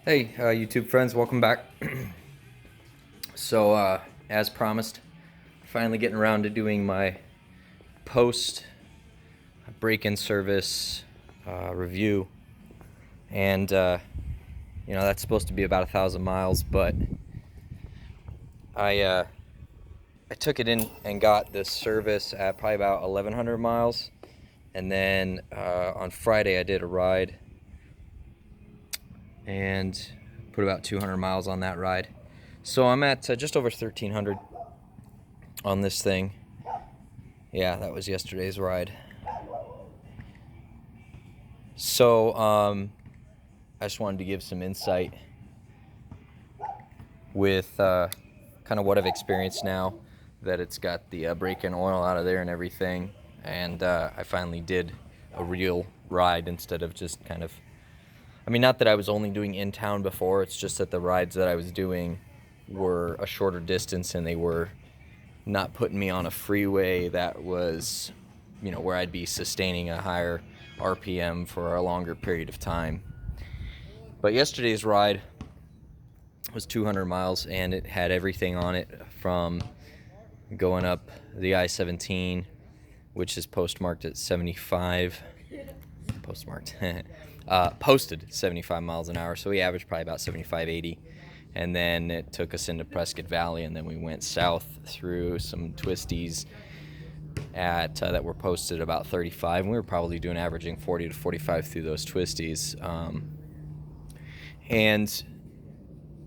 Hey, YouTube friends, welcome back. As promised, finally getting around to doing my post break-in service review, and that's supposed to be about 1,000 miles, but I took it in and got this service at probably about 1,100 miles, and then on Friday I did a ride and put about 200 miles on that ride. So I'm at just over 1,300 on this thing. Yeah, that was yesterday's ride. So I just wanted to give some insight with kind of what I've experienced now that it's got the break-in oil out of there and everything. And I finally did a real ride instead of just kind of, not that I was only doing in town before, it's just that the rides that I was doing were a shorter distance and they were not putting me on a freeway that was, where I'd be sustaining a higher RPM for a longer period of time. But yesterday's ride was 200 miles and it had everything on it from going up the I-17, which is postmarked at 75, posted 75 miles an hour, so we averaged probably about 75, 80. And then it took us into Prescott Valley, and then we went south through some twisties that were posted about 35, and we were probably averaging 40 to 45 through those twisties. And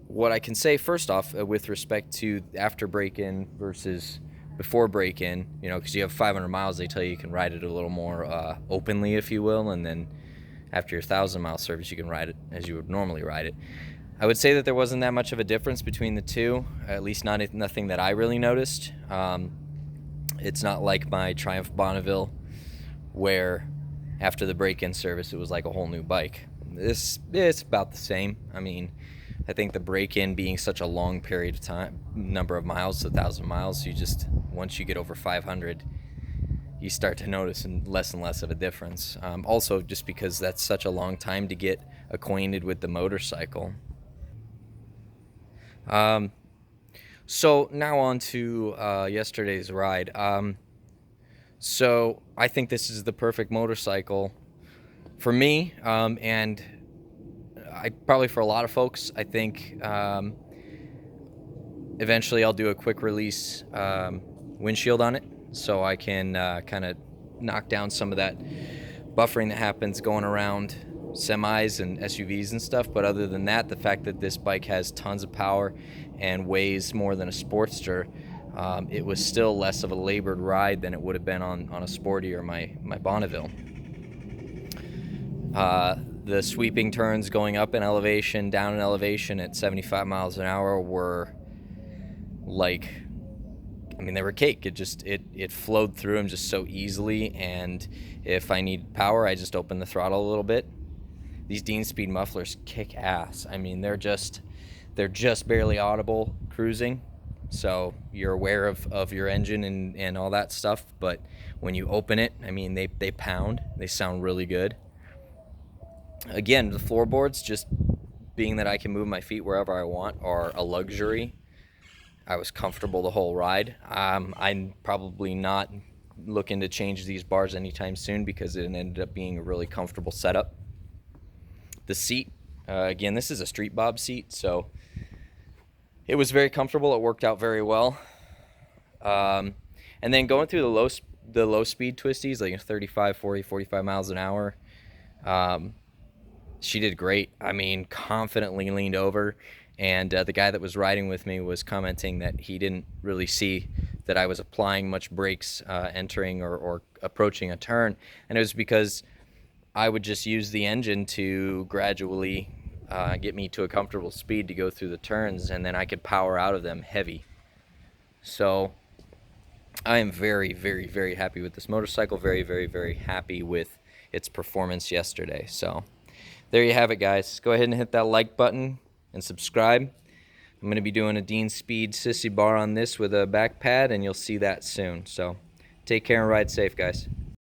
what I can say first off with respect to after break-in versus before break-in, because you have 500 miles, they tell you can ride it a little more openly, if you will, and then after your 1,000-mile service, you can ride it as you would normally ride it. I would say that there wasn't that much of a difference between the two, at least nothing that I really noticed. It's not like my Triumph Bonneville, where after the break-in service, it was like a whole new bike. It's about the same. I think the break-in being such a long period of time, number of miles, 1,000 miles, once you get over 500, you start to notice and less of a difference. Also, just because that's such a long time to get acquainted with the motorcycle. So now on to yesterday's ride. So I think this is the perfect motorcycle for me, and probably for a lot of folks. I think eventually I'll do a quick release windshield on it, so I can kind of knock down some of that buffering that happens going around semis and SUVs and stuff. But other than that, the fact that this bike has tons of power and weighs more than a Sportster, it was still less of a labored ride than it would have been on a Sporty or my Bonneville. The sweeping turns going up in elevation, down in elevation at 75 miles an hour were like, they were cake. It flowed through them just so easily, and if I need power, I just open the throttle a little bit. These Dean Speed mufflers kick ass. They're just barely audible cruising, so you're aware of your engine and all that stuff, but when you open it, they pound. They sound really good. Again, the floorboards, just being that I can move my feet wherever I want, are a luxury. I was comfortable the whole ride. I'm probably not looking to change these bars anytime soon because it ended up being a really comfortable setup. The seat, again, this is a Street Bob seat, so it was very comfortable. It worked out very well. And then going through the low speed twisties, like 35, 40, 45 miles an hour, she did great. Confidently leaned over, and the guy that was riding with me was commenting that he didn't really see that I was applying much brakes entering or approaching a turn, and it was because I would just use the engine to gradually get me to a comfortable speed to go through the turns, and then I could power out of them heavy. So I am very, very, very happy with this motorcycle. Very, very, very happy with its performance yesterday. So there you have it, guys. Go ahead and hit that like button and subscribe. I'm going to be doing a Dean Speed sissy bar on this with a back pad, and you'll see that soon. So take care and ride safe, guys.